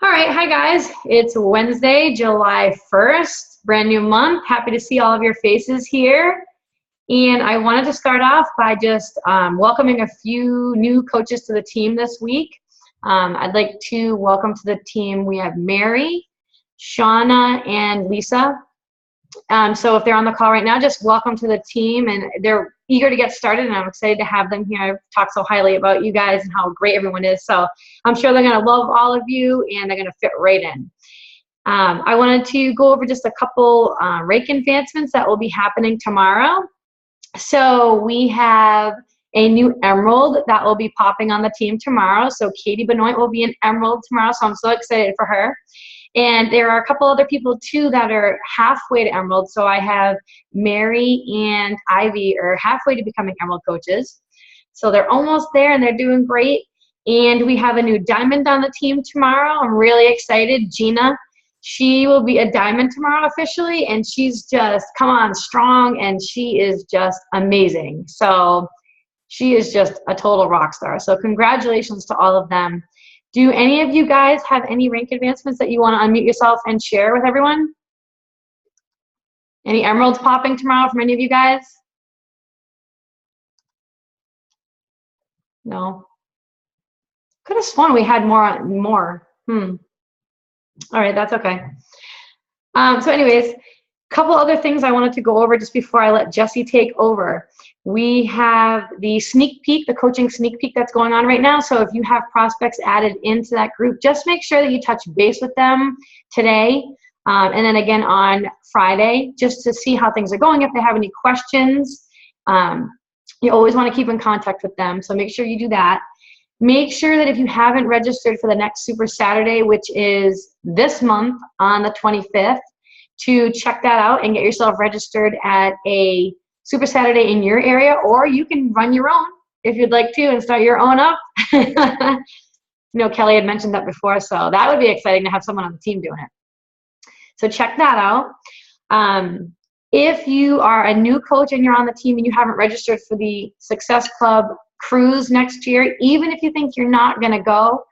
All right, hi guys. It's Wednesday, July 1st, brand new month. Happy to see all of your faces here. And I wanted to start off by just welcoming a few new coaches to the team this week. I'd like to welcome to the team, we have Mary, Shauna, and Lisa. So if they're on the call right now, just welcome to the team, and they're eager to get started, and I'm excited to have them here. I've talked so highly about you guys and how great everyone is, so I'm sure they're going to love all of you, and they're going to fit right in. I wanted to go over just a couple rake advancements that will be happening tomorrow. So we have a new emerald that will be popping on the team tomorrow. So Katie Benoit will be an emerald tomorrow, so I'm so excited for her. And there are a couple other people too that are halfway to emerald. So I have Mary and Ivy are halfway to becoming emerald coaches. So they're almost there and they're doing great. And we have a new diamond on the team tomorrow. I'm really excited. Gina, she will be a diamond tomorrow officially, and she's just, come on, strong, and she is just amazing. So she is just a total rock star. So congratulations to all of them. Do any of you guys have any rank advancements that you want to unmute yourself and share with everyone? Any emeralds popping tomorrow from any of you guys? No. Could have sworn we had more. All right, that's okay. So anyways, a couple other things I wanted to go over just before I let Jessie take over. We have the sneak peek, the coaching sneak peek that's going on right now. So if you have prospects added into that group, just make sure that you touch base with them today and then again on Friday, just to see how things are going. If they have any questions, you always want to keep in contact with them. So make sure you do that. Make sure that if you haven't registered for the next Super Saturday, which is this month on the 25th, to check that out and get yourself registered at a Super Saturday in your area, or you can run your own if you'd like to and start your own up. Kelly had mentioned that before, so that would be exciting to have someone on the team doing it. So check that out. If you are a new coach and you're on the team and you haven't registered for the Success Club cruise next year, even if you think you're not going to go,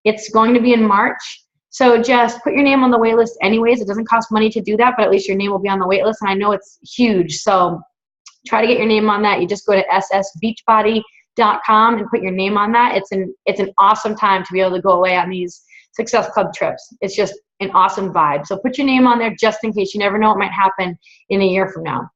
it's going to be in March. So just put your name on the wait list anyways. It doesn't cost money to do that, but at least your name will be on the wait list. And I know it's huge, so try to get your name on that. You just go to ssbeachbody.com and put your name on that. It's an awesome time to be able to go away on these Success Club trips. It's just an awesome vibe. So put your name on there just in case. You never know what might happen in a year from now.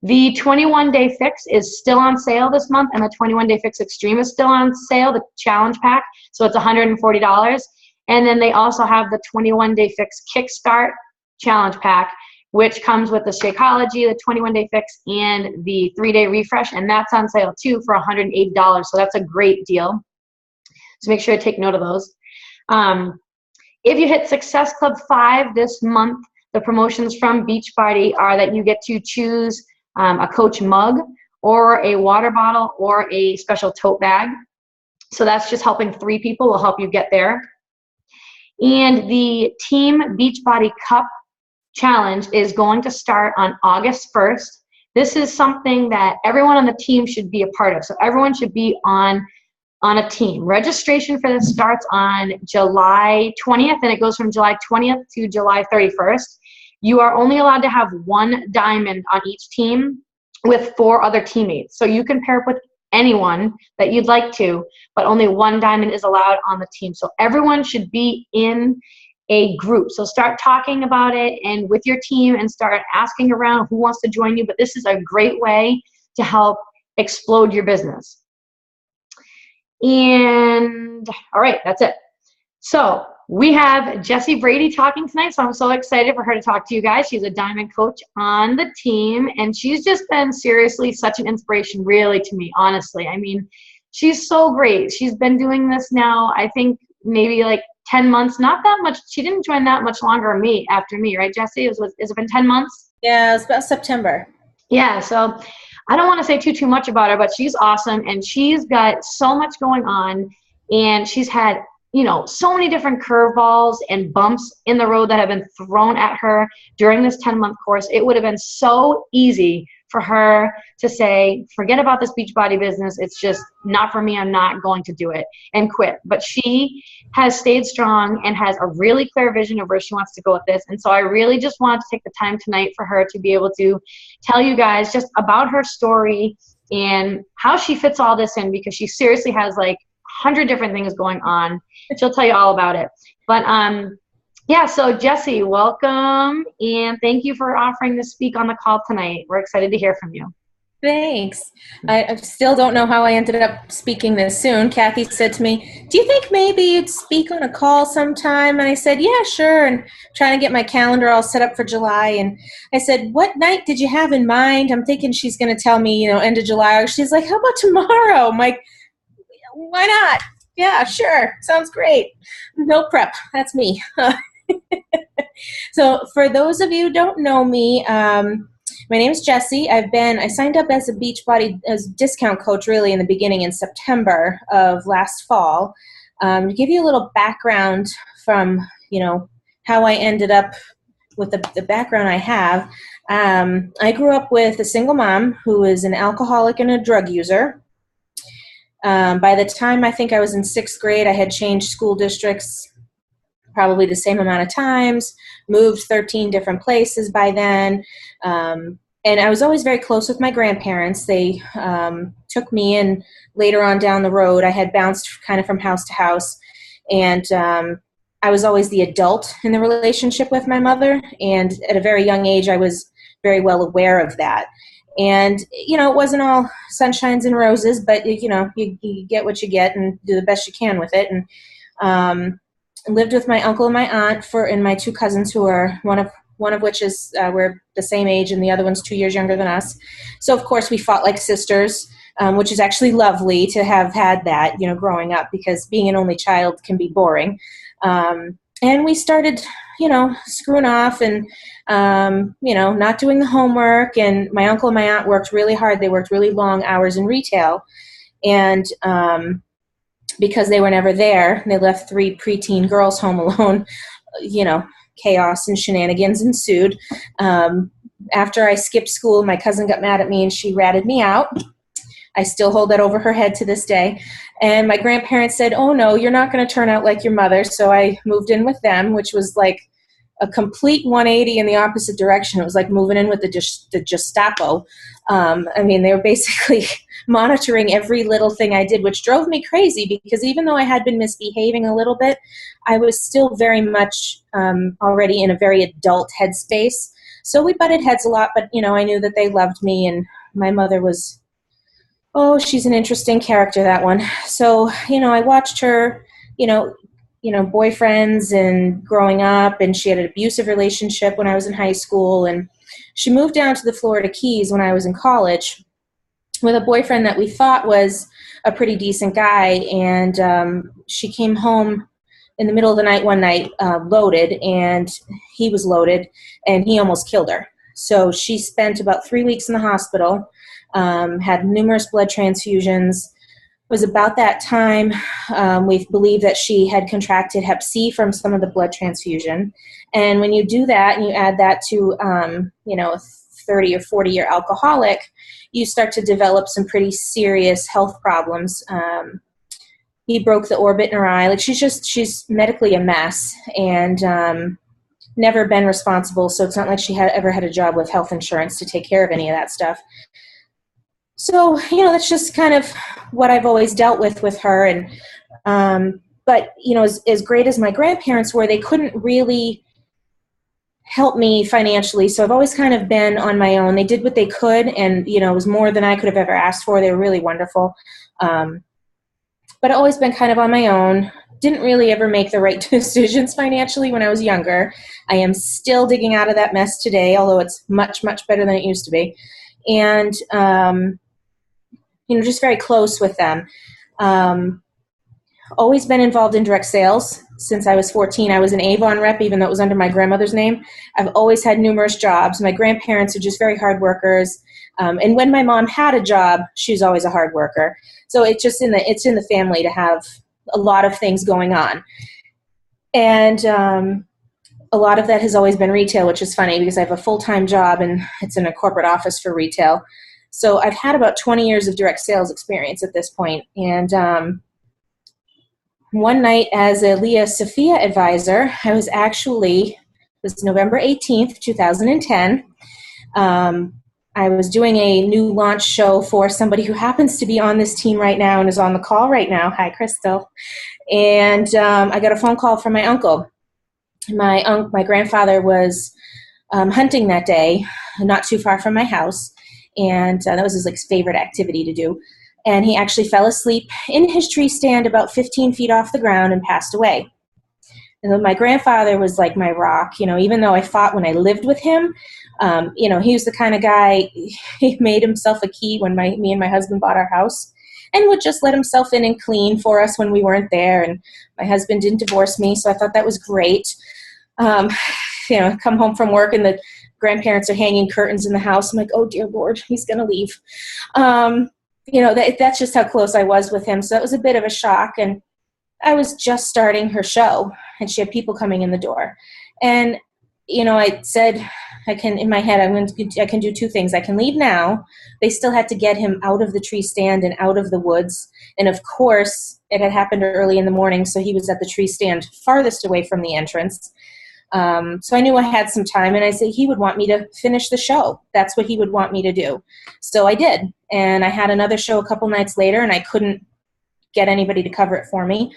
The 21-day fix is still on sale this month, and the 21-day fix extreme is still on sale, the challenge pack. So it's $140. And then they also have the 21-day fix kickstart challenge pack, which comes with the Shakeology, the 21-day fix, and the 3-day refresh, and that's on sale too for $180. So that's a great deal. So make sure to take note of those. If you hit Success Club 5 this month, the promotions from Beachbody are that you get to choose a coach mug or a water bottle or a special tote bag. So that's just helping 3 people, will help you get there. And the Team Beachbody Cup Challenge is going to start on August 1st. This is something that everyone on the team should be a part of. So everyone should be on a team. Registration for this starts on July 20th, and it goes from July 20th to July 31st. You are only allowed to have 1 diamond on each team with 4 other teammates. So you can pair up with anyone that you'd like to, but only 1 diamond is allowed on the team. So everyone should be in a group. So start talking about it and with your team and start asking around who wants to join you. But this is a great way to help explode your business. And all right, that's it. So we have Jessie Brady talking tonight, so I'm so excited for her to talk to you guys. She's a diamond coach on the team, and she's just been seriously such an inspiration, really, to me, honestly. I mean, she's so great. She's been doing this now, I think, maybe like 10 months, not that much. She didn't join that much longer after me, right, Jessie? Has it been 10 months? Yeah, it's about September. Yeah, so I don't want to say too much about her, but she's awesome, and she's got so much going on, and she's had so many different curveballs and bumps in the road that have been thrown at her during this 10-month course. It would have been so easy for her to say, forget about this Beachbody business. It's just not for me. I'm not going to do it, and quit. But she has stayed strong and has a really clear vision of where she wants to go with this. And so I really just wanted to take the time tonight for her to be able to tell you guys just about her story and how she fits all this in, because she seriously has like 100 different things going on. She'll tell you all about it. But yeah, so Jessie, welcome, and thank you for offering to speak on the call tonight. We're excited to hear from you. Thanks. I still don't know how I ended up speaking this soon. Kathy said to me, do you think maybe you'd speak on a call sometime? And I said, yeah, sure. And trying to get my calendar all set up for July. And I said, what night did you have in mind? I'm thinking she's going to tell me, end of July. She's like, how about tomorrow? I'm like, why not? Yeah, sure. Sounds great. No prep. That's me. So for those of you who don't know me, my name is Jessie. I signed up as a Beachbody as discount coach really in the beginning in September of last fall. To give you a little background from, how I ended up with the background I have. I grew up with a single mom who is an alcoholic and a drug user. By the time I think I was in 6th grade, I had changed school districts probably the same amount of times, moved 13 different places by then. And I was always very close with my grandparents. They took me in later on down the road. I had bounced kind of from house to house. And I was always the adult in the relationship with my mother. And at a very young age, I was very well aware of that. And, it wasn't all sunshines and roses, but, you get what you get and do the best you can with it. And lived with my uncle and my aunt and my 2 cousins who are one of which is we're the same age and the other one's 2 years younger than us. So of course we fought like sisters, which is actually lovely to have had that, growing up, because being an only child can be boring. And we started, screwing off and, not doing the homework. And my uncle and my aunt worked really hard. They worked really long hours in retail. And because they were never there, they left 3 preteen girls home alone. Chaos and shenanigans ensued. After I skipped school, my cousin got mad at me and she ratted me out. I still hold that over her head to this day. And my grandparents said, oh no, you're not going to turn out like your mother. So I moved in with them, which was like a complete 180 in the opposite direction. It was like moving in with the Gestapo. They were basically monitoring every little thing I did, which drove me crazy because even though I had been misbehaving a little bit, I was still very much already in a very adult headspace. So we butted heads a lot, but, I knew that they loved me, and my mother was, she's an interesting character, that one. So, I watched her, boyfriends and growing up, and she had an abusive relationship when I was in high school, and she moved down to the Florida Keys when I was in college with a boyfriend that we thought was a pretty decent guy, and she came home in the middle of the night one night loaded, and he was loaded, and he almost killed her. So she spent about 3 weeks in the hospital, had numerous blood transfusions. It was about that time we believed that she had contracted Hep C from some of the blood transfusion. And when you do that and you add that to, a 30 or 40-year alcoholic, you start to develop some pretty serious health problems. He broke the orbit in her eye. Like she's medically a mess and never been responsible. So it's not like she ever had a job with health insurance to take care of any of that stuff. So, that's just kind of what I've always dealt with her. And, but, as great as my grandparents were, they couldn't really help me financially. So I've always kind of been on my own. They did what they could, and, it was more than I could have ever asked for. They were really wonderful. But I've always been kind of on my own. Didn't really ever make the right decisions financially when I was younger. I am still digging out of that mess today, although it's much, much better than it used to be. And, just very close with them. Always been involved in direct sales since I was 14. I was an Avon rep, even though it was under my grandmother's name. I've always had numerous jobs. My grandparents are just very hard workers. And when my mom had a job, she was always a hard worker. So it's just it's in the family to have a lot of things going on. And a lot of that has always been retail, which is funny because I have a full-time job and it's in a corporate office for retail. So I've had about 20 years of direct sales experience at this point. And one night as a Leah Sophia advisor, it was November 18th, 2010. I was doing a new launch show for somebody who happens to be on this team right now and is on the call right now. Hi, Crystal. And I got a phone call from my uncle. My grandfather was hunting that day, not too far from my house, and that was his favorite activity to do. And he actually fell asleep in his tree stand about 15 feet off the ground and passed away. And then my grandfather was like my rock, even though I fought when I lived with him. He was the kind of guy, he made himself a key when me and my husband bought our house and would just let himself in and clean for us when we weren't there. And my husband didn't divorce me, so I thought that was great. Come home from work and the grandparents are hanging curtains in the house. I'm like, oh dear Lord, he's going to leave. That's just how close I was with him. So it was a bit of a shock. And I was just starting her show and she had people coming in the door. And, I said, I can do two things. I can leave now. They still had to get him out of the tree stand and out of the woods. And of course it had happened early in the morning. So he was at the tree stand farthest away from the entrance. So I knew I had some time, and I said he would want me to finish the show. That's what he would want me to do. So I did. And I had another show a couple nights later, and I couldn't get anybody to cover it for me.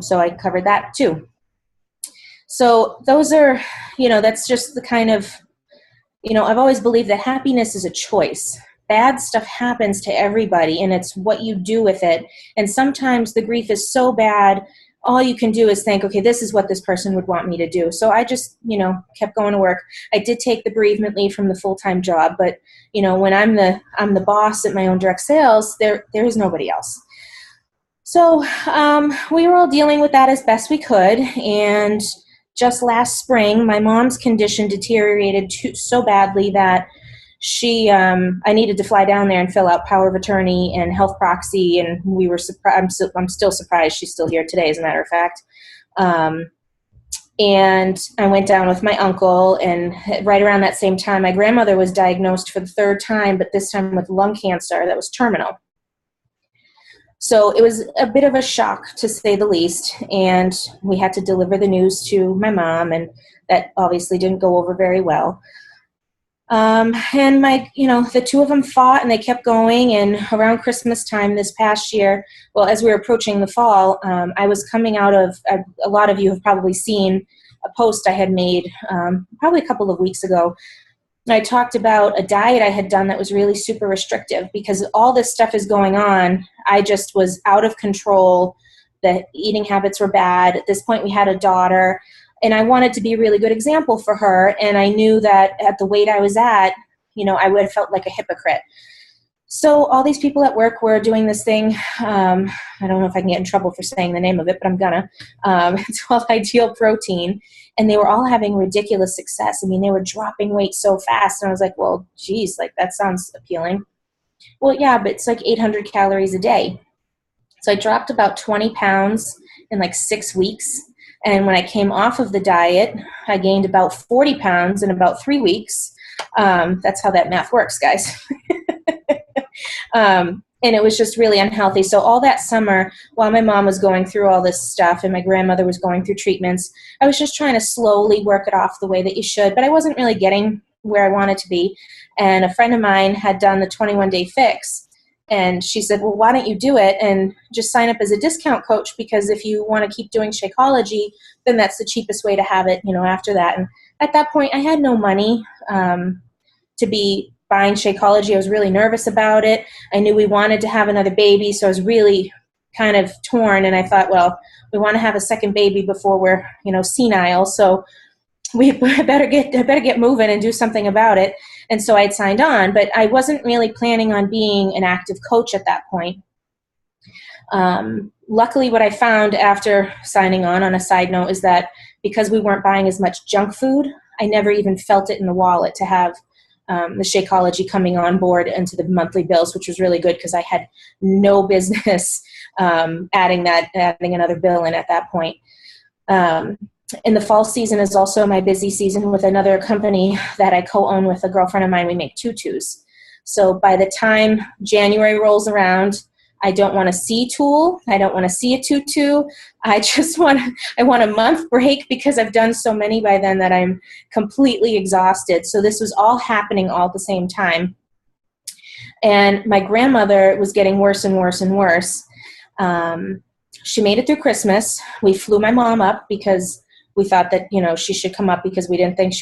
So I covered that too. So those are, that's just the kind of, I've always believed that happiness is a choice. Bad stuff happens to everybody, and it's what you do with it. And sometimes the grief is so bad, all you can do is think, okay, this is what this person would want me to do. So I just, kept going to work. I did take the bereavement leave from the full-time job, but, when I'm the boss at my own direct sales, there is nobody else. So we were all dealing with that as best we could. And just last spring, my mom's condition deteriorated so badly that I needed to fly down there and fill out power of attorney and health proxy, and we were surprised. I'm still surprised she's still here today, as a matter of fact. And I went down with my uncle, and right around that same time, my grandmother was diagnosed for the third time, but this time with lung cancer that was terminal. So it was a bit of a shock, to say the least, and we had to deliver the news to my mom, and that obviously didn't go over very well. And the two of them fought, and they kept going. And around Christmas time this past year, well, as we were approaching the fall, I was coming out of, a lot of you have probably seen a post I had made probably a couple of weeks ago. I talked about a diet I had done that was really super restrictive because all this stuff is going on. I just was out of control. The eating habits were bad. At this point, we had a daughter. And I wanted to be a really good example for her. And I knew that at the weight I was at, I would have felt like a hypocrite. So all these people at work were doing this thing. I don't know if I can get in trouble for saying the name of it, but I'm gonna. It's called Ideal Protein. And they were all having ridiculous success. I mean, they were dropping weight so fast. And I was like, well, geez, that sounds appealing. Well, yeah, but it's 800 calories a day. So I dropped about 20 pounds in 6 weeks. And when I came off of the diet, I gained about 40 pounds in about 3 weeks. That's how that math works, guys. And it was just really unhealthy. So all that summer, while my mom was going through all this stuff and my grandmother was going through treatments, I was just trying to slowly work it off the way that you should. But I wasn't really getting where I wanted to be. And a friend of mine had done the 21-day fix. And she said, well, why don't you do it and just sign up as a discount coach? Because if you want to keep doing Shakeology, then that's the cheapest way to have it, after that. And at that point, I had no money to be buying Shakeology. I was really nervous about it. I knew we wanted to have another baby, so I was really kind of torn. And I thought, well, we want to have a second baby before we're, senile. So I better get moving and do something about it. And so I'd signed on, but I wasn't really planning on being an active coach at that point. Luckily, what I found after signing on a side note, is that because we weren't buying as much junk food, I never even felt it in the wallet to have the Shakeology coming on board into the monthly bills, which was really good because I had no business adding another bill in at that point. And the fall season is also my busy season with another company that I co-own with a girlfriend of mine. We make tutus. So by the time January rolls around, I don't want to see tulle. I don't want to see a tutu. I want a month break because I've done so many by then that I'm completely exhausted. So this was all happening all at the same time. And my grandmother was getting worse and worse and worse. She made it through Christmas. We flew my mom up because we thought that, she should come up because we didn't think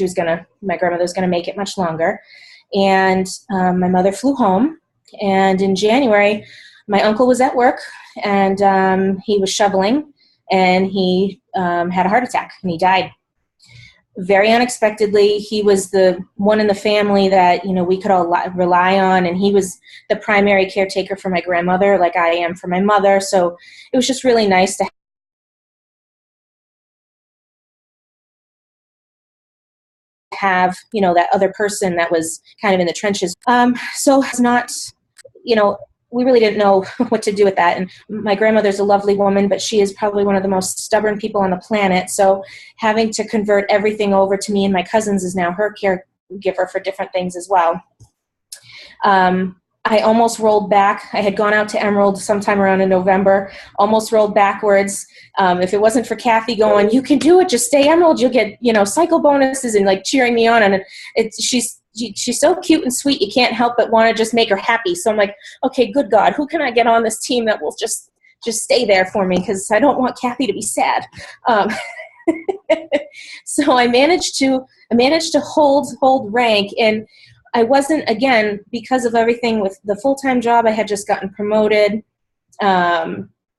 my grandmother was going to make it much longer. And my mother flew home. And in January, my uncle was at work, and he was shoveling, and he had a heart attack, and he died. Very unexpectedly. He was the one in the family that, we could all rely on, and he was the primary caretaker for my grandmother, like I am for my mother. So it was just really nice to have, that other person that was kind of in the trenches. So it's not, we really didn't know what to do with that. And my grandmother's a lovely woman, but she is probably one of the most stubborn people on the planet. So having to convert everything over to me and my cousins is now her caregiver for different things as well. I almost rolled back. I had gone out to Emerald sometime around in November, almost rolled backwards. If it wasn't for Kathy going, "You can do it, just stay Emerald, you'll get, cycle bonuses," and like cheering me on. And she's so cute and sweet, you can't help but want to just make her happy. So I'm like, okay, good God, who can I get on this team that will just stay there for me? Because I don't want Kathy to be sad. So I managed to hold rank, and I wasn't, again, because of everything with the full-time job. I had just gotten promoted.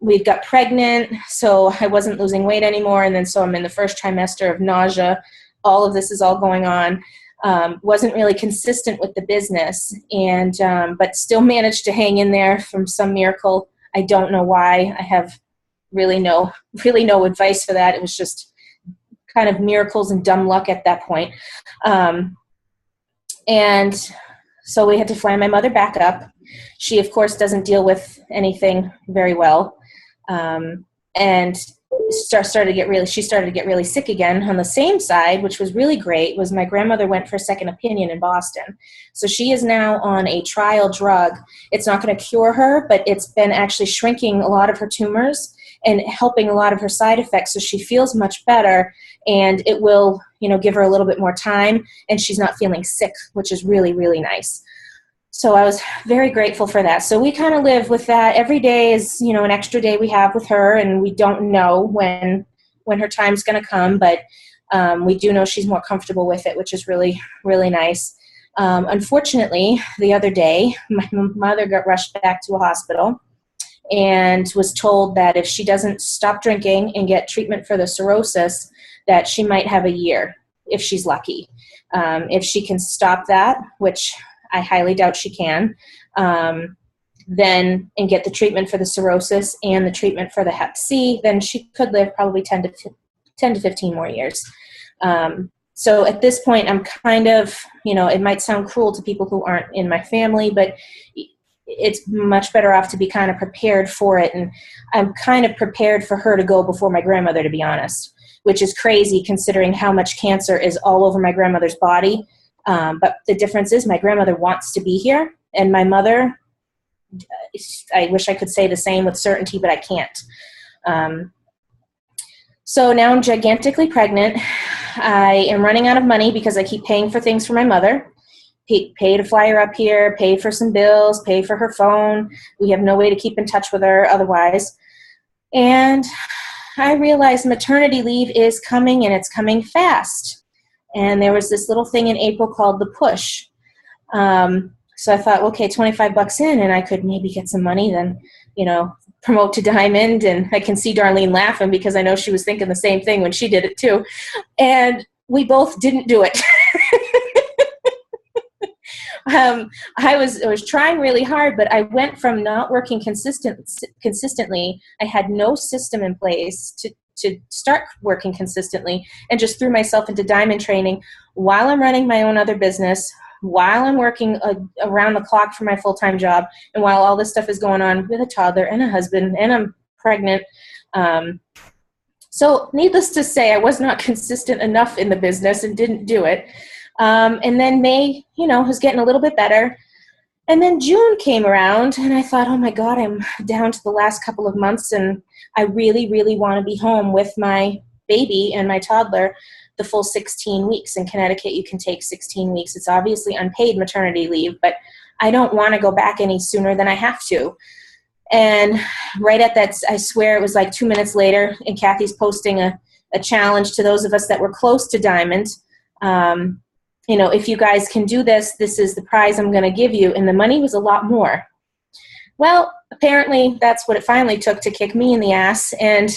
We got pregnant, so I wasn't losing weight anymore. And then so I'm in the first trimester of nausea. All of this is all going on. Wasn't really consistent with the business, and but still managed to hang in there from some miracle. I don't know why. I have really no advice for that. It was just kind of miracles and dumb luck at that point. And so we had to fly my mother back up. She, of course, doesn't deal with anything very well. And she started to get really sick again. On the same side, which was really great, was my grandmother went for a second opinion in Boston. So she is now on a trial drug. It's not going to cure her, but it's been actually shrinking a lot of her tumors and helping a lot of her side effects. So she feels much better, and it will, give her a little bit more time, and she's not feeling sick, which is really, really nice. So I was very grateful for that. So we kind of live with that. Every day is, an extra day we have with her, and we don't know when her time's going to come, but we do know she's more comfortable with it, which is really, really nice. Unfortunately, the other day, my mother got rushed back to a hospital and was told that if she doesn't stop drinking and get treatment for the cirrhosis, that she might have a year if she's lucky. If she can stop that, which I highly doubt she can, then and get the treatment for the cirrhosis and the treatment for the Hep C, then she could live probably 10 to 15 more years. So at this point, I'm kind of, it might sound cruel to people who aren't in my family, but it's much better off to be kind of prepared for it. And I'm kind of prepared for her to go before my grandmother, to be honest, which is crazy considering how much cancer is all over my grandmother's body. But the difference is my grandmother wants to be here, and my mother, I wish I could say the same with certainty, but I can't. So now I'm gigantically pregnant. I am running out of money because I keep paying for things for my mother. Pay to fly her up here, pay for some bills, pay for her phone. We have no way to keep in touch with her otherwise. And I realized maternity leave is coming, and it's coming fast. And there was this little thing in April called the push. So I thought, okay, $25 in, and I could maybe get some money, then, promote to Diamond. And I can see Darlene laughing because I know she was thinking the same thing when she did it too. And we both didn't do it. I was trying really hard, but I went from not working consistently. I had no system in place to start working consistently, and just threw myself into Diamond training while I'm running my own other business, while I'm working around the clock for my full-time job, and while all this stuff is going on with a toddler and a husband, and I'm pregnant. So needless to say, I was not consistent enough in the business and didn't do it. And then May, was getting a little bit better. And then June came around, and I thought, oh my God, I'm down to the last couple of months, and I really, really want to be home with my baby and my toddler the full 16 weeks. In Connecticut, you can take 16 weeks. It's obviously unpaid maternity leave, but I don't want to go back any sooner than I have to. And right at that, I swear it was like 2 minutes later, and Kathy's posting a challenge to those of us that were close to Diamond. If you guys can do this, this is the prize I'm going to give you. And the money was a lot more. Well, apparently that's what it finally took to kick me in the ass. And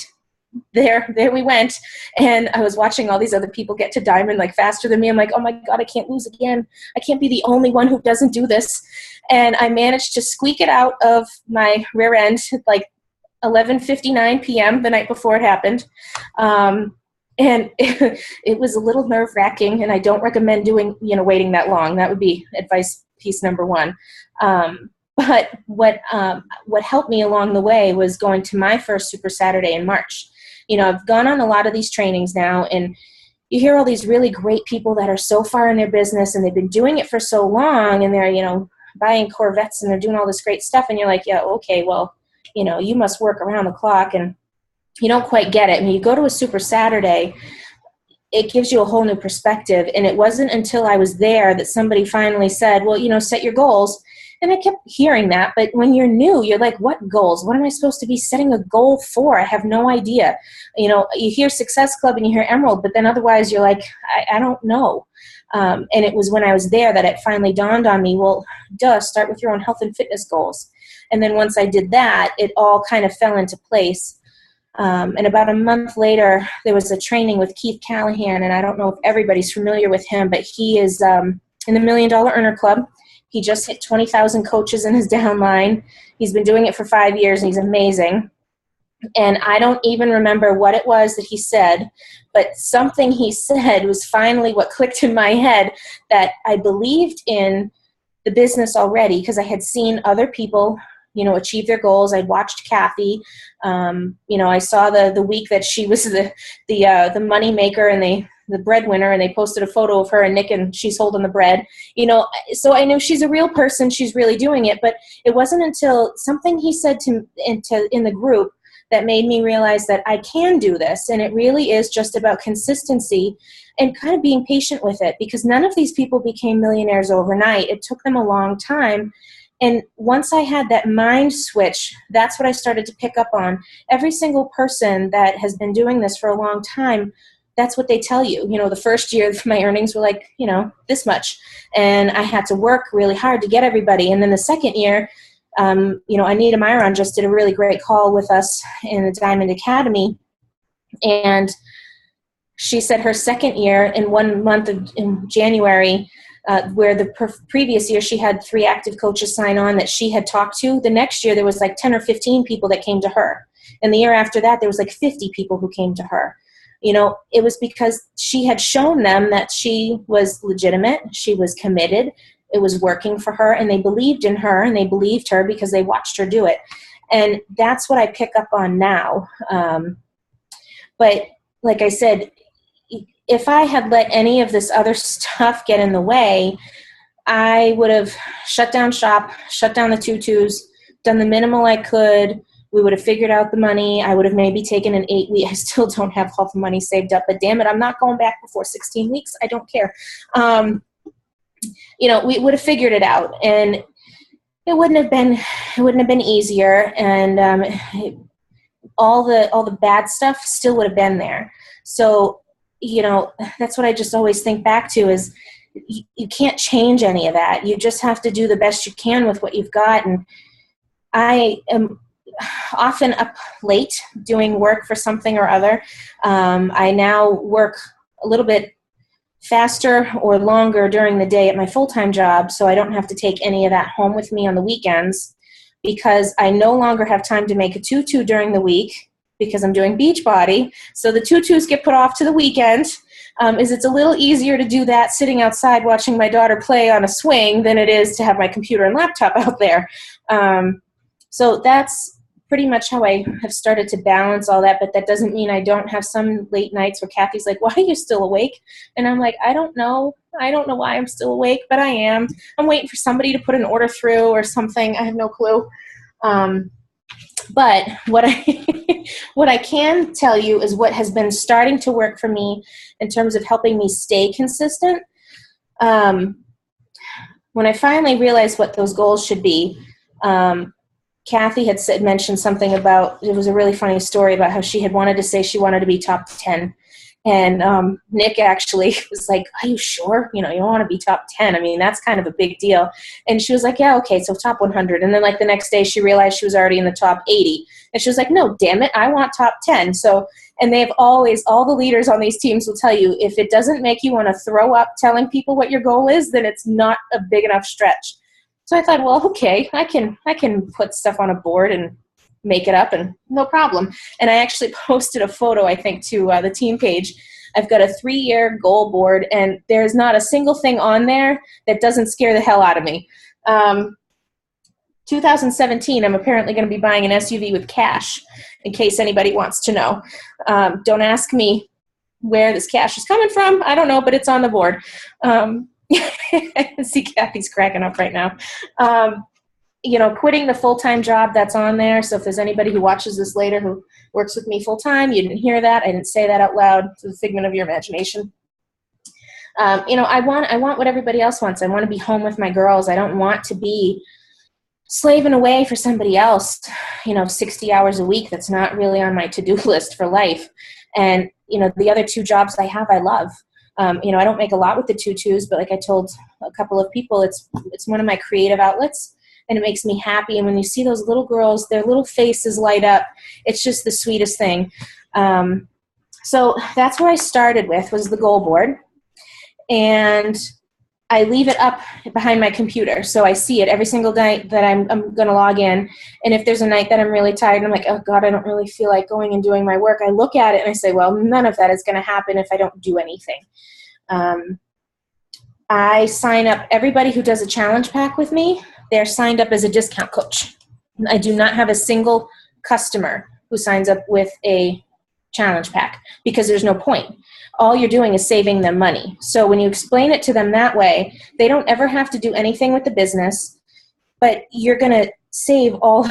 there we went. And I was watching all these other people get to Diamond like faster than me. I'm like, oh my God, I can't lose again. I can't be the only one who doesn't do this. And I managed to squeak it out of my rear end at like 11:59 p.m. the night before it happened. And it was a little nerve-wracking, and I don't recommend waiting that long. That would be advice piece number one. But what helped me along the way was going to my first Super Saturday in March. I've gone on a lot of these trainings now, and you hear all these really great people that are so far in their business, and they've been doing it for so long, and they're, buying Corvettes, and they're doing all this great stuff, and you're like, yeah, okay, well, you must work around the clock, and you don't quite get it. When you go to a Super Saturday, it gives you a whole new perspective. And it wasn't until I was there that somebody finally said, well, set your goals. And I kept hearing that. But when you're new, you're like, what goals? What am I supposed to be setting a goal for? I have no idea. You hear Success Club and you hear Emerald, but then otherwise you're like, I don't know. And it was when I was there that it finally dawned on me, well, start with your own health and fitness goals. And then once I did that, it all kind of fell into place. And about a month later, there was a training with Keith Callahan, and I don't know if everybody's familiar with him, but he is in the $1 Million Earner Club. He just hit 20,000 coaches in his downline. He's been doing it for 5 years, and he's amazing. And I don't even remember what it was that he said, but something he said was finally what clicked in my head, that I believed in the business already because I had seen other people achieve their goals. I'd watched Kathy. I saw the week that she was the money maker and the breadwinner, and they posted a photo of her and Nick, and she's holding the bread. So I knew she's a real person. She's really doing it. But it wasn't until something he said in the group that made me realize that I can do this, and it really is just about consistency and kind of being patient with it, because none of these people became millionaires overnight. It took them a long time. And once I had that mind switch, that's what I started to pick up on. Every single person that has been doing this for a long time, that's what they tell you. The first year my earnings were like, this much. And I had to work really hard to get everybody. And then the second year, Anita Myron just did a really great call with us in the Diamond Academy. And she said her second year, in 1 month in January, where the previous year she had 3 active coaches sign on that she had talked to. The next year there was like 10 or 15 people that came to her. And the year after that there was like 50 people who came to her. It was because she had shown them that she was legitimate, she was committed, it was working for her, and they believed in her, and they believed her because they watched her do it. And that's what I pick up on now. But like I said, if I had let any of this other stuff get in the way, I would have shut down shop, shut down the tutus, done the minimal I could. We would have figured out the money. I would have maybe taken an 8 week. I still don't have half the money saved up, but damn it, I'm not going back before 16 weeks. I don't care. We would have figured it out, and it wouldn't have been easier. And all the bad stuff still would have been there. So, that's what I just always think back to is you can't change any of that. You just have to do the best you can with what you've got. And I am often up late doing work for something or other. I now work a little bit faster or longer during the day at my full-time job, so I don't have to take any of that home with me on the weekends, because I no longer have time to make a tutu during the week because I'm doing Beachbody. So the tutus get put off to the weekend. It's a little easier to do that sitting outside watching my daughter play on a swing than it is to have my computer and laptop out there. So that's pretty much how I have started to balance all that, but that doesn't mean I don't have some late nights where Kathy's like, why are you still awake? And I'm like, I don't know. I don't know why I'm still awake, but I am. I'm waiting for somebody to put an order through or something. I have no clue. But what what I can tell you is what has been starting to work for me in terms of helping me stay consistent. When I finally realized what those goals should be, Kathy had mentioned something about, it was a really funny story about how she had wanted to say she wanted to be top 10. And Nick actually was like, are you sure? You want to be top 10. I mean, that's kind of a big deal. And she was like, yeah, okay, so top 100. And then like the next day she realized she was already in the top 80. And she was like, no, damn it, I want top 10. So, and they've always, all the leaders on these teams will tell you, if it doesn't make you want to throw up telling people what your goal is, then it's not a big enough stretch. So I thought, well, okay, I can put stuff on a board and make it up and no problem. And I actually posted a photo, I think, to the team page. I've got a 3-year goal board, and there's not a single thing on there that doesn't scare the hell out of me. 2017, I'm apparently going to be buying an SUV with cash, in case anybody wants to know. Don't ask me where this cash is coming from. I don't know, but it's on the board. I can see Kathy's cracking up right now. Quitting the full-time job, that's on there. So if there's anybody who watches this later who works with me full-time, you didn't hear that. I didn't say that out loud. It's a figment of your imagination. I want what everybody else wants. I want to be home with my girls. I don't want to be slaving away for somebody else, 60 hours a week. That's not really on my to-do list for life. And, the other 2 jobs I have, I love. I don't make a lot with the tutus, but like I told a couple of people, it's one of my creative outlets, and it makes me happy. And when you see those little girls, their little faces light up, it's just the sweetest thing. So that's where I started with, was the goal board. And I leave it up behind my computer, so I see it every single night that I'm going to log in. And if there's a night that I'm really tired and I'm like, oh God, I don't really feel like going and doing my work, I look at it and I say, well, none of that is going to happen if I don't do anything. I sign up everybody who does a challenge pack with me. They're signed up as a discount coach. I do not have a single customer who signs up with a challenge pack, because there's no point. All you're doing is saving them money. So when you explain it to them that way, they don't ever have to do anything with the business, but you're going to save all.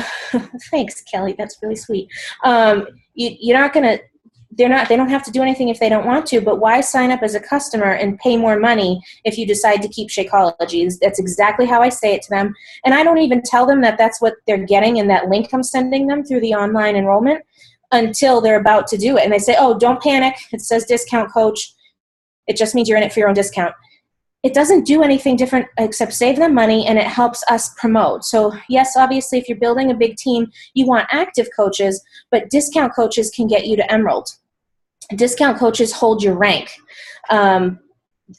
Thanks, Kelly. That's really sweet. You're not going to, they don't have to do anything if they don't want to, but why sign up as a customer and pay more money if you decide to keep Shakeology? That's exactly how I say it to them. And I don't even tell them that that's what they're getting in that link I'm sending them through the online enrollment until they're about to do it. And they say, oh, don't panic. It says discount coach. It just means you're in it for your own discount. It doesn't do anything different except save them money, and it helps us promote. So yes, obviously, if you're building a big team, you want active coaches, but discount coaches can get you to Emerald. Discount coaches hold your rank.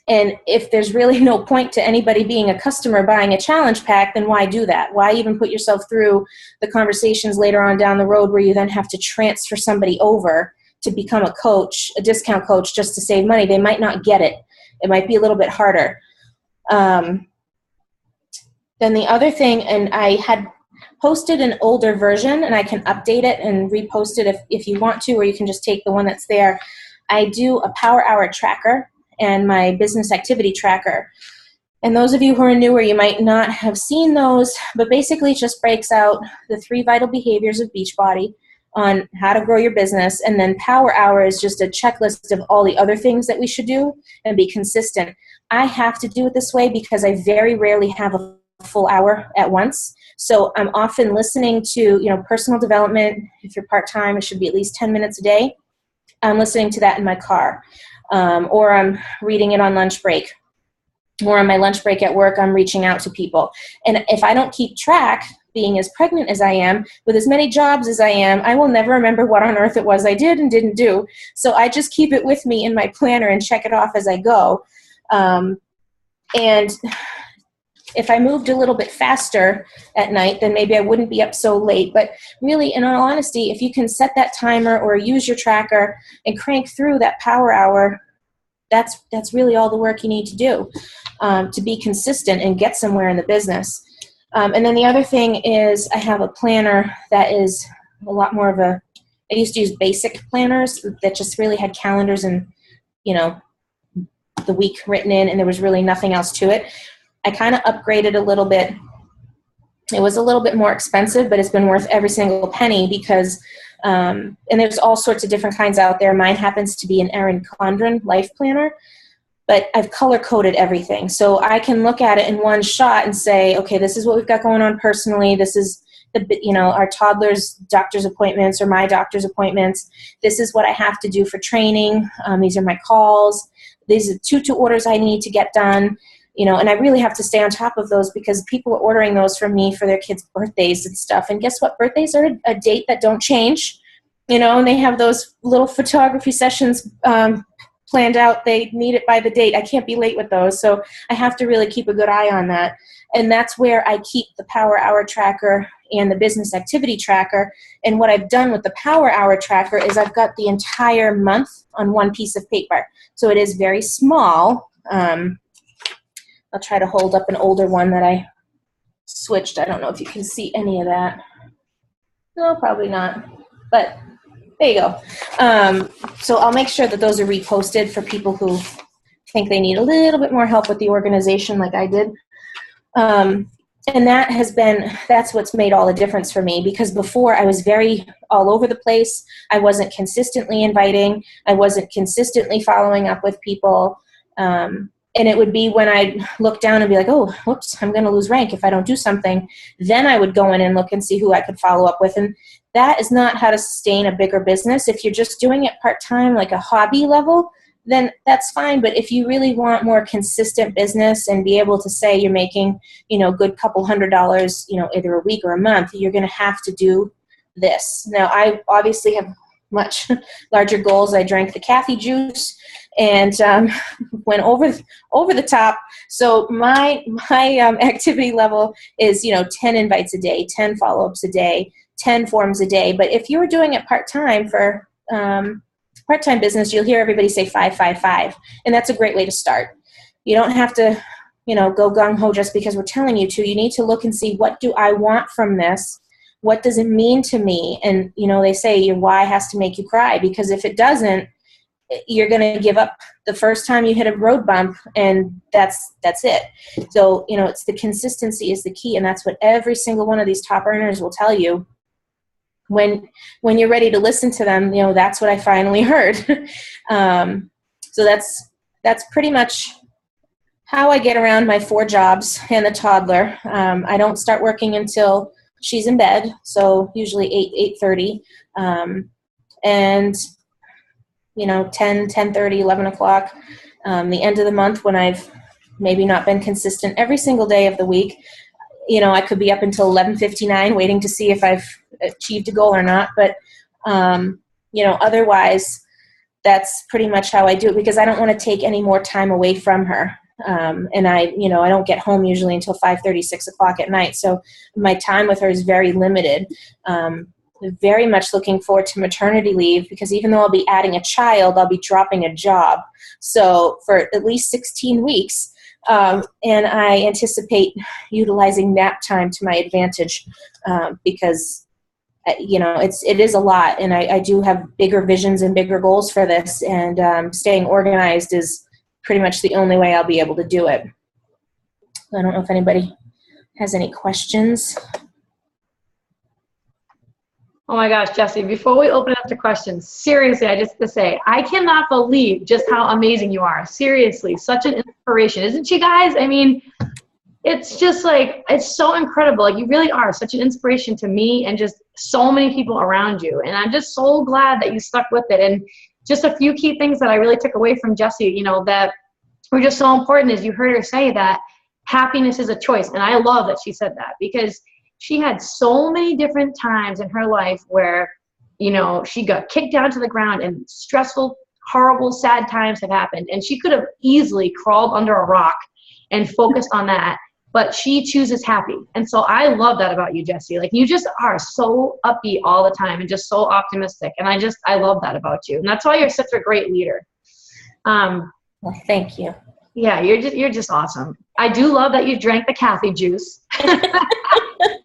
And if there's really no point to anybody being a customer buying a challenge pack, then why do that? Why even put yourself through the conversations later on down the road where you then have to transfer somebody over to become a coach, a discount coach, just to save money? They might not get it. It might be a little bit harder. Then the other thing, and I had posted an older version, and I can update it and repost it if you want to, or you can just take the one that's there. I do a power hour tracker and my business activity tracker. And those of you who are newer, you might not have seen those, but basically it just breaks out the 3 vital behaviors of Beachbody on how to grow your business. And then power hour is just a checklist of all the other things that we should do and be consistent. I have to do it this way because I very rarely have a full hour at once. So I'm often listening to, personal development. If you're part-time, it should be at least 10 minutes a day. I'm listening to that in my car. Or I'm reading it on lunch break. Or on my lunch break at work, I'm reaching out to people. And if I don't keep track, being as pregnant as I am, with as many jobs as I am, I will never remember what on earth it was I did and didn't do. So I just keep it with me in my planner and check it off as I go. And if I moved a little bit faster at night, then maybe I wouldn't be up so late. But really, in all honesty, if you can set that timer or use your tracker and crank through that power hour, that's really all the work you need to do to be consistent and get somewhere in the business. And then the other thing is I have a planner that is a lot more of a, I used to use basic planners that just really had calendars and, you know, the week written in, and there was really nothing else to it. I kind of upgraded a little bit. It was a little bit more expensive, but it's been worth every single penny because, and there's all sorts of different kinds out there. Mine happens to be an Erin Condren life planner, but I've color-coded everything. So I can look at it in one shot and say, okay, this is what we've got going on personally. This is our toddler's doctor's appointments or my doctor's appointments. This is what I have to do for training. These are my calls. These are two orders I need to get done. And I really have to stay on top of those because people are ordering those from me for their kids' birthdays and stuff. And guess what? Birthdays are a date that don't change, and they have those little photography sessions planned out. They need it by the date. I can't be late with those. So I have to really keep a good eye on that. And that's where I keep the Power Hour Tracker and the Business Activity Tracker. And what I've done with the Power Hour Tracker is I've got the entire month on one piece of paper. So it is very small. I'll try to hold up an older one that I switched. I don't know if you can see any of that. No, probably not. But there you go. So I'll make sure that those are reposted for people who think they need a little bit more help with the organization like I did. And that's what's made all the difference for me, because before I was very all over the place. I wasn't consistently inviting. I wasn't consistently following up with people. And it would be when I'd look down and be like, oh, whoops, I'm going to lose rank if I don't do something. Then I would go in and look and see who I could follow up with. And that is not how to sustain a bigger business. If you're just doing it part-time, like a hobby level, then that's fine. But if you really want more consistent business and be able to say you're making, good couple $100, either a week or a month, you're going to have to do this. Now, I obviously have much larger goals. I drank the Kathy juice and went over the top. So my activity level is 10 invites a day, 10 follow-ups a day, 10 forms a day. But if you were doing it part-time for part-time business, you'll hear everybody say 5, 5, 5, and that's a great way to start. You don't have to go gung-ho just because we're telling you to. You need to look and see, what do I want from this? What does it mean to me? And they say your why has to make you cry, because if it doesn't, you're going to give up the first time you hit a road bump, and that's it. So, it's the consistency is the key, and that's what every single one of these top earners will tell you. When you're ready to listen to them, that's what I finally heard. So that's pretty much how I get around my 4 jobs and the toddler. I don't start working until she's in bed, so usually 8:30. And 10, 10:30, 11 o'clock, the end of the month when I've maybe not been consistent every single day of the week, I could be up until 11:59 waiting to see if I've achieved a goal or not. But, otherwise, that's pretty much how I do it, because I don't want to take any more time away from her. And I don't get home usually until 5:30, 6 o'clock at night. So my time with her is very limited. Very much looking forward to maternity leave, because even though I'll be adding a child, I'll be dropping a job. So for at least 16 weeks, and I anticipate utilizing nap time to my advantage, because it is a lot, and I do have bigger visions and bigger goals for this, and staying organized is pretty much the only way I'll be able to do it. I don't know if anybody has any questions. Oh my gosh, Jessie, before we open up to questions, seriously, I just have to say, I cannot believe just how amazing you are. Seriously, such an inspiration. Isn't she, guys? I mean, it's just like, it's so incredible. Like, you really are such an inspiration to me and just so many people around you. And I'm just so glad that you stuck with it. And just a few key things that I really took away from Jessie, that were just so important, is you heard her say that happiness is a choice. And I love that she said that, because she had so many different times in her life where, she got kicked down to the ground and stressful, horrible, sad times have happened. And she could have easily crawled under a rock and focused on that. But she chooses happy. And so I love that about you, Jessie. Like, you just are so upbeat all the time and just so optimistic. And I love that about you. And that's why you're such a great leader. Well, thank you. Yeah, you're just awesome. I do love that you drank the Kathy juice.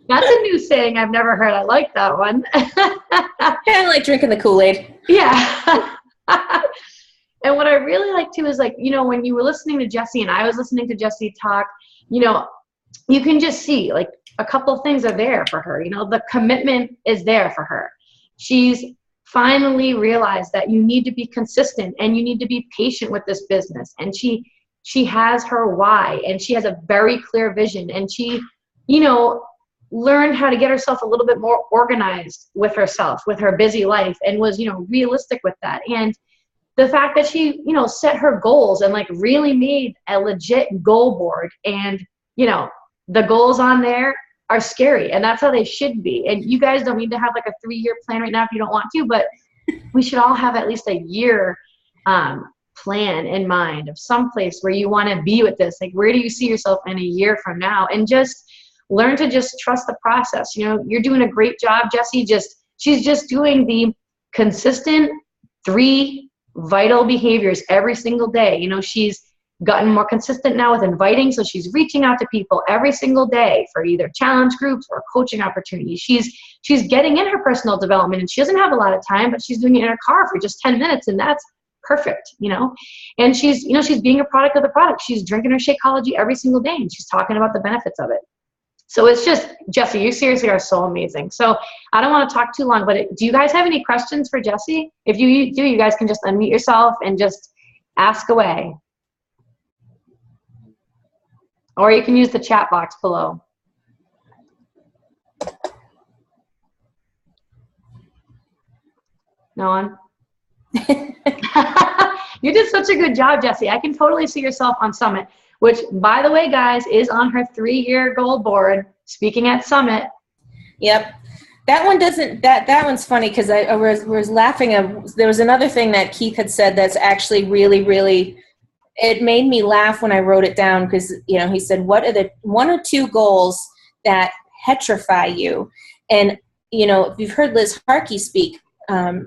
That's a new saying I've never heard. I like that one. Kind of like drinking the Kool-Aid. Yeah. And what I really like too is, like, you know, when you were listening to Jessie and I was listening to Jessie talk, you know, you can just see like a couple of things are there for her. You know, the commitment is there for her. She's finally realized that you need to be consistent and you need to be patient with this business. And she has her why, and she has a very clear vision, and she, you know, learned how to get herself a little bit more organized with herself, with her busy life, and was, you know, realistic with that. And the fact that she, you know, set her goals and like really made a legit goal board, and, you know, the goals on there are scary, and that's how they should be. And you guys don't need to have like a 3-year plan right now if you don't want to, but we should all have at least a year plan in mind of some place where you want to be with this. Like, where do you see yourself in a year from now? And just learn to just trust the process. You know, you're doing a great job, Jessie. She's just doing the consistent 3 vital behaviors every single day. You know, she's gotten more consistent now with inviting, so she's reaching out to people every single day for either challenge groups or coaching opportunities. She's getting in her personal development, and she doesn't have a lot of time, but she's doing it in her car for just 10 minutes, and that's perfect, you know. And she's, you know, she's being a product of the product. She's drinking her Shakeology every single day, and she's talking about the benefits of it. So it's just, Jessie, you seriously are so amazing. So I don't want to talk too long, but do you guys have any questions for Jessie? If you do, you guys can just unmute yourself and just ask away. Or you can use the chat box below. No one? You did such a good job, Jessie. I can totally see yourself on Summit, which, by the way, guys, is on her 3-year goal board, speaking at Summit. Yep. That one doesn't, that one's funny because I was laughing. There was another thing that Keith had said that's actually really, really, it made me laugh when I wrote it down because, you know, he said, what are the 1 or 2 goals that petrify you? And, you know, if you've heard Liz Harkey speak,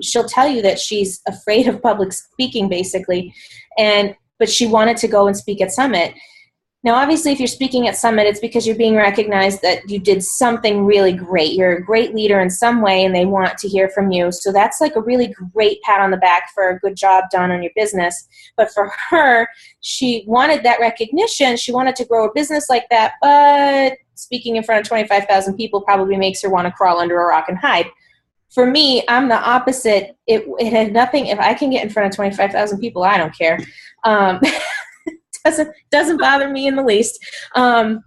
she'll tell you that she's afraid of public speaking, basically. But she wanted to go and speak at Summit. Now, obviously, if you're speaking at Summit, it's because you're being recognized that you did something really great. You're a great leader in some way, and they want to hear from you. So that's like a really great pat on the back for a good job done on your business. But for her, she wanted that recognition. She wanted to grow a business like that, but speaking in front of 25,000 people probably makes her want to crawl under a rock and hide. For me, I'm the opposite. It had nothing. If I can get in front of 25,000 people, I don't care. Doesn't bother me in the least. I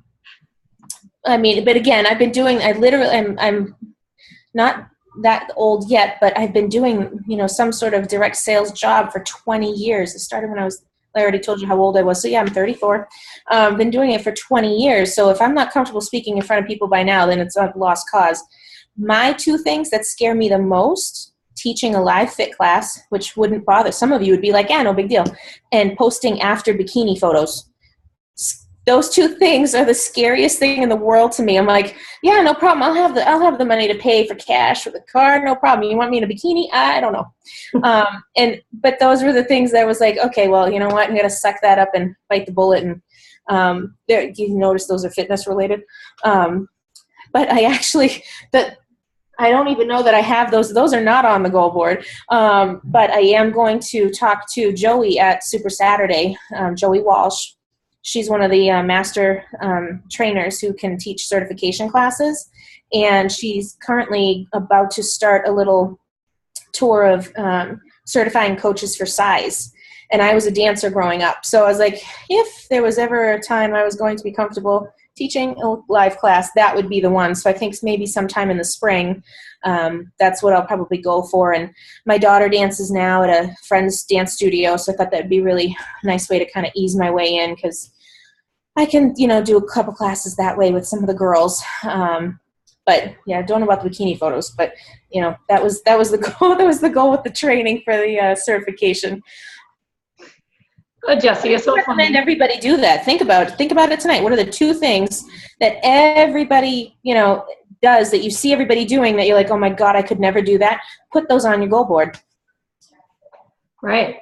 mean, but again, I'm not that old yet, but I've been doing, you know, some sort of direct sales job for 20 years. It started when I already told you how old I was. So yeah, I'm 34. Been doing it for 20 years. So if I'm not comfortable speaking in front of people by now, then it's a lost cause. My 2 things that scare me the most, teaching a live fit class, which wouldn't bother. Some of you would be like, yeah, no big deal. And posting after bikini photos. Those 2 things are the scariest thing in the world to me. I'm like, yeah, no problem. I'll have the money to pay for cash for the card. No problem. You want me in a bikini? I don't know. But those were the things that was like, okay, well, you know what? I'm going to suck that up and bite the bullet. And you notice those are fitness related. But I don't even know that I have those. Those are not on the goal board. But I am going to talk to Joey at Super Saturday, Joey Walsh. She's one of the master trainers who can teach certification classes. And she's currently about to start a little tour of certifying coaches for size. And I was a dancer growing up. So I was like, if there was ever a time I was going to be comfortable teaching a live class, that would be the one. So I think maybe sometime in the spring, that's what I'll probably go for. And my daughter dances now at a friend's dance studio, so I thought that would be a really nice way to kind of ease my way in, because I can, you know, do a couple classes that way with some of the girls. But yeah, I don't know about the bikini photos, but you know, that was the goal. That was the goal with the training for the certification. Good, Jessie. You're so funny. I recommend everybody do that. Think about it tonight. What are the 2 things that everybody, you know, does, that you see everybody doing that you're like, oh my God, I could never do that? Put those on your goal board. Right.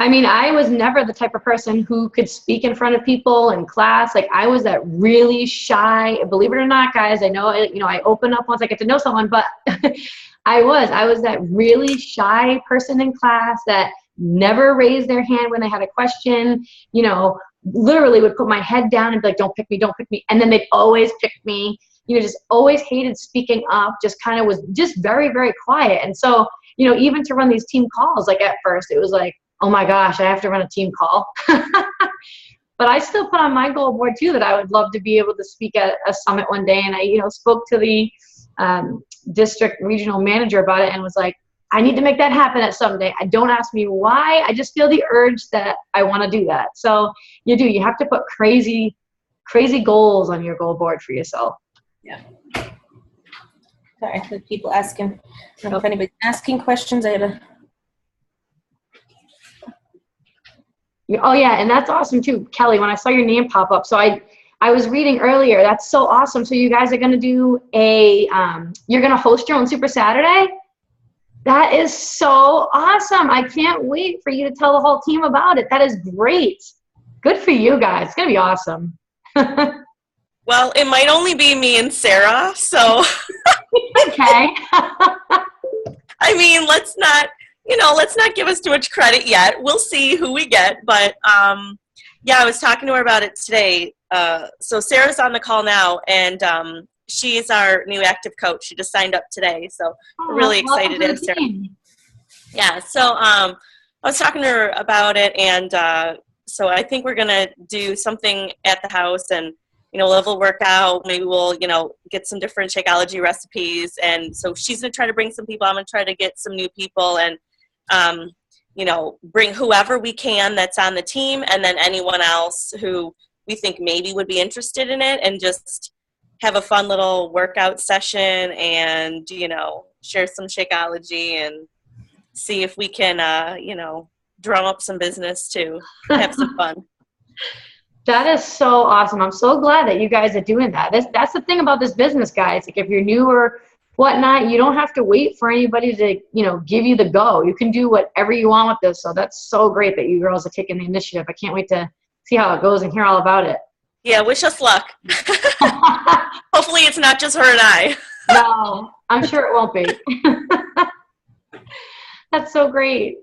I mean, I was never the type of person who could speak in front of people in class. Like, I was that really shy, believe it or not, guys. I know, I open up once I get to know someone, but I was that really shy person in class that never raised their hand when they had a question, literally would put my head down and be like, don't pick me, don't pick me. And then they'd always pick me, just always hated speaking up, just kind of was just very, very quiet. And so, even to run these team calls, like at first it was like, oh my gosh, I have to run a team call. But I still put on my goal board too that I would love to be able to speak at a summit one day. And I, spoke to the district regional manager about it and was like, I need to make that happen at some day. Don't ask me why. I just feel the urge that I want to do that. So you have to put crazy, crazy goals on your goal board for yourself. Yeah. Sorry, the people asking. I don't know if anybody's asking questions. Oh yeah, and that's awesome too, Kelly. When I saw your name pop up, so I was reading earlier. That's so awesome. So you guys are going to do you're going to host your own Super Saturday? That is so awesome. I can't wait for you to tell the whole team about it. That is great. Good for you guys. It's going to be awesome. Well, it might only be me and Sarah, so. Okay. I mean, let's not give us too much credit yet. We'll see who we get. But, I was talking to her about it today. So Sarah's on the call now, and she is our new active coach. She just signed up today, so we're really excited to have Sarah. Yeah, so I was talking to her about it, and so I think we're going to do something at the house, and level workout. Maybe we'll, get some different Shakeology recipes. And so she's going to try to bring some people. I'm going to try to get some new people and, bring whoever we can that's on the team, and then anyone else who we think maybe would be interested in it, and just have a fun little workout session and, share some Shakeology and see if we can, drum up some business too. Have some fun. That is so awesome. I'm so glad that you guys are doing that. That's the thing about this business, guys. Like, if you're new or whatnot, you don't have to wait for anybody to, give you the go. You can do whatever you want with this. So that's so great that you girls are taking the initiative. I can't wait to see how it goes and hear all about it. Yeah, wish us luck. Hopefully it's not just her and I. No, I'm sure it won't be. That's so great.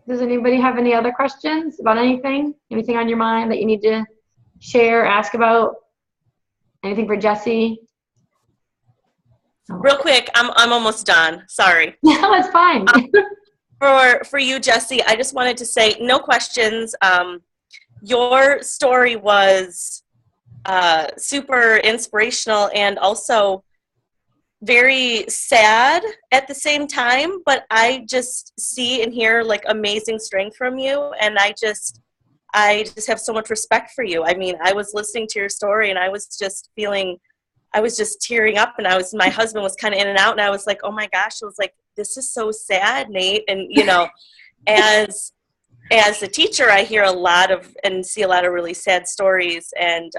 Does anybody have any other questions about anything? Anything on your mind that you need to share, ask about? Anything for Jessie? Real quick, I'm almost done. Sorry. No, it's fine. For you, Jessie, I just wanted to say, no questions. Your story was super inspirational and also very sad at the same time, but I just see and hear like amazing strength from you, and I just have so much respect for you. I mean, I was listening to your story and I was just tearing up, and my husband was kind of in and out, and I was like, oh my gosh, I was like, this is so sad, Nate. And as a teacher, I hear a lot of and see a lot of really sad stories, and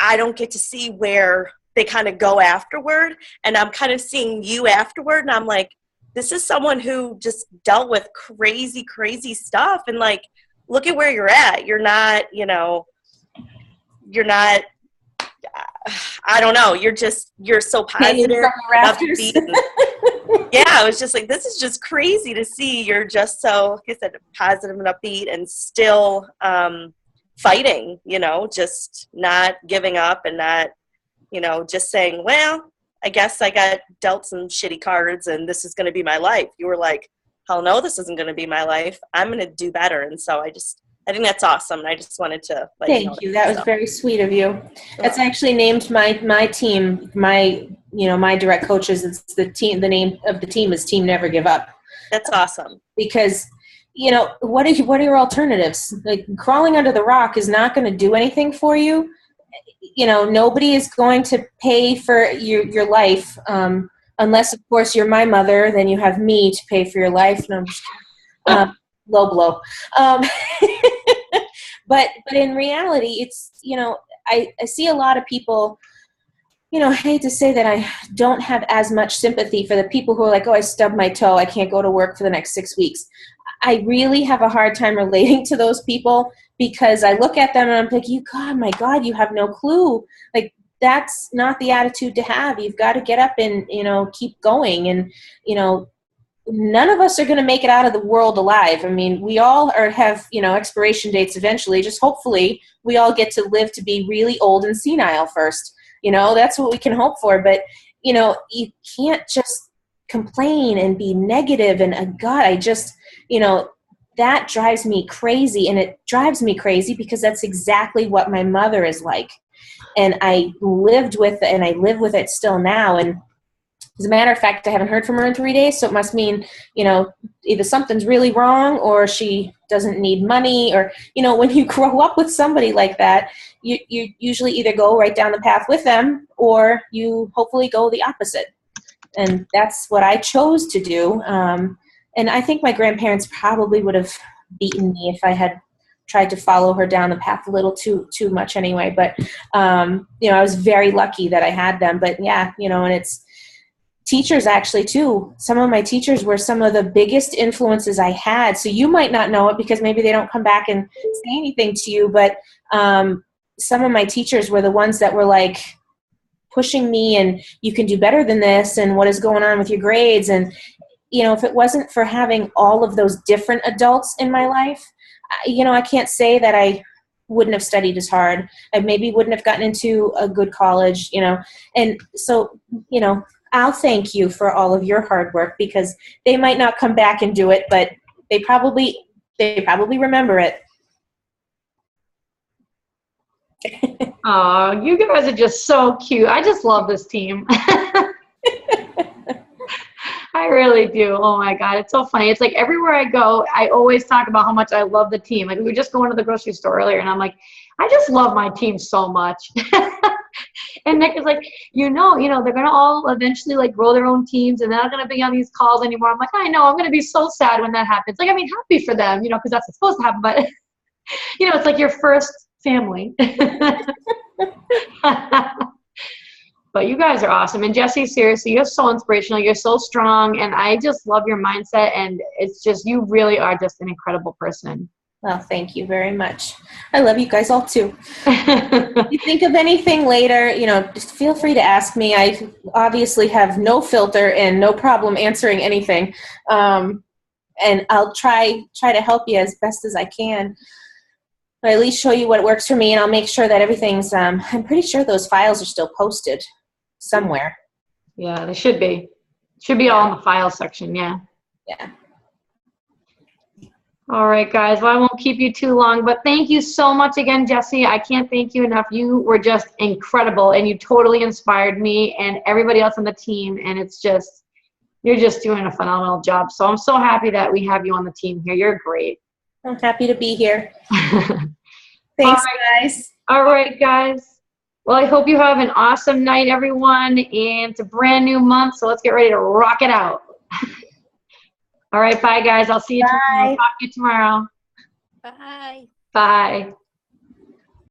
I don't get to see where they kind of go afterward, and I'm kind of seeing you afterward, and I'm like, this is someone who just dealt with crazy, crazy stuff, and like, look at where you're at. You're not, I don't know, you're so positive, upbeat. Yeah, I was just like, this is just crazy to see. You're just so, like I said, positive and upbeat, and still fighting, just not giving up, and not, just saying, well, I guess I got dealt some shitty cards and this is going to be my life. You were like, hell no, this isn't going to be my life. I'm going to do better. And so I think that's awesome. And I just wanted to thank you. That was very sweet of you. That's actually named my team, my direct coaches. It's the team. The name of the team is Team Never Give Up. That's awesome. Because, what are your alternatives? Like, crawling under the rock is not going to do anything for you. Nobody is going to pay for your life, unless, of course, you're my mother. Then you have me to pay for your life. No, I'm just low blow. But in reality, it's, I see a lot of people, I hate to say that I don't have as much sympathy for the people who are like, oh, I stubbed my toe, I can't go to work for the next 6 weeks. I really have a hard time relating to those people because I look at them and I'm like, my God, you have no clue. Like, that's not the attitude to have. You've got to get up and, keep going. And, none of us are going to make it out of the world alive. I mean, we all have, expiration dates eventually. Just hopefully we all get to live to be really old and senile first. That's what we can hope for. But, you can't just complain and be negative. And God, I just, that drives me crazy. And it drives me crazy because that's exactly what my mother is like. And I lived with it, and I live with it still now. And as a matter of fact, I haven't heard from her in 3 days, so it must mean, either something's really wrong or she doesn't need money, or, when you grow up with somebody like that, you usually either go right down the path with them or you hopefully go the opposite. And that's what I chose to do. And I think my grandparents probably would have beaten me if I had tried to follow her down the path a little too much anyway. But, I was very lucky that I had them. But yeah, and it's teachers actually too. Some of my teachers were some of the biggest influences I had. So you might not know it because maybe they don't come back and say anything to you. But some of my teachers were the ones that were like pushing me and you can do better than this and what is going on with your grades. And, if it wasn't for having all of those different adults in my life, I can't say that I wouldn't have studied as hard. I maybe wouldn't have gotten into a good college, And so, I'll thank you for all of your hard work because they might not come back and do it, but they probably remember it. Oh, you guys are just so cute. I just love this team. I really do. Oh my God, it's so funny. It's like everywhere I go, I always talk about how much I love the team. Like we were just going to the grocery store earlier, and I'm like, I just love my team so much. And Nick is like, they're gonna all eventually like grow their own teams, and they're not gonna be on these calls anymore. I'm like, I know, I'm gonna be so sad when that happens. Like, I mean, happy for them, because that's what's supposed to happen. But it's like your first family. But you guys are awesome. And Jessie, seriously, you're so inspirational. You're so strong. And I just love your mindset. And it's just, you really are just an incredible person. Well, thank you very much. I love you guys all too. If you think of anything later, just feel free to ask me. I obviously have no filter and no problem answering anything. And I'll try to help you as best as I can. But at least show you what works for me, and I'll make sure that everything's, I'm pretty sure those files are still posted somewhere. Yeah, they should be. Should be all in the file section, yeah. Yeah. All right, guys. Well, I won't keep you too long, but thank you so much again, Jessie. I can't thank you enough. You were just incredible, and you totally inspired me and everybody else on the team, and you're just doing a phenomenal job. So I'm so happy that we have you on the team here. You're great. I'm happy to be here. Thanks, guys. All right, guys. Well, I hope you have an awesome night, everyone. And it's a brand new month, so let's get ready to rock it out. All right, bye, guys. I'll see you tomorrow. Talk to you tomorrow. Bye. Bye.